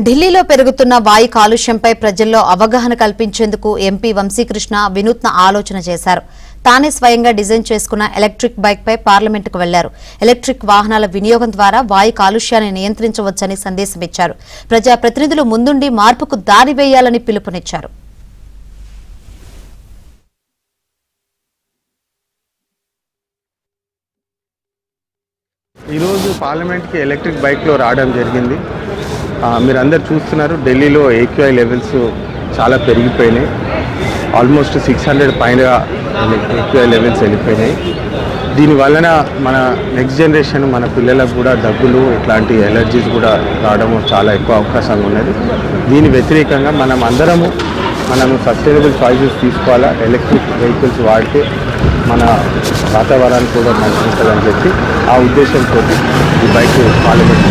ఢిల్లీలో పెరుగుతున్న వాయు కాలుష్యంపై ప్రజల్లో అవగాహన కల్పించేందుకు ఎంపీ వంశీకృష్ణ వినూత్న ఆలోచన చేశారు. తానే స్వయంగా డిజైన్ చేసుకున్న ఎలక్ట్రిక్ బైక్ పై పార్లమెంటుకు వెళ్లారు. ఎలక్ట్రిక్ వాహనాల వినియోగం ద్వారా వాయు కాలుష్యాన్ని నియంత్రించవచ్చని సందేశమిచ్చారు. ప్రజాప్రతినిధులు ముందుండి మార్పుకు దారి వేయాలని పిలుపునిచ్చారు. ఈరోజు పార్లమెంట్కి ఎలక్ట్రిక్ బైక్లో రావడం జరిగింది. మీరందరూ చూస్తున్నారు, ఢిల్లీలో AQI లెవెల్స్ చాలా పెరిగిపోయినాయి. ఆల్మోస్ట్ 600 పైన AQI లెవెల్స్ వెళ్ళిపోయినాయి. దీనివలన మన నెక్స్ట్ జనరేషన్, మన పిల్లలకు కూడా దగ్గులు, ఇట్లాంటి ఎలర్జీస్ కూడా రావడం చాలా ఎక్కువ అవకాశంగా ఉన్నది. దీని వ్యతిరేకంగా మనము సస్టైనబుల్ చాయిసెస్ తీసుకోవాలా. ఎలక్ట్రిక్ వెహికల్స్ వాడితే మన వాతావరణానికి కూడా మంచి ఉంటుందని చెప్పి ఆ ఉద్దేశంతో ఈ బైక్ పార్లమెంట్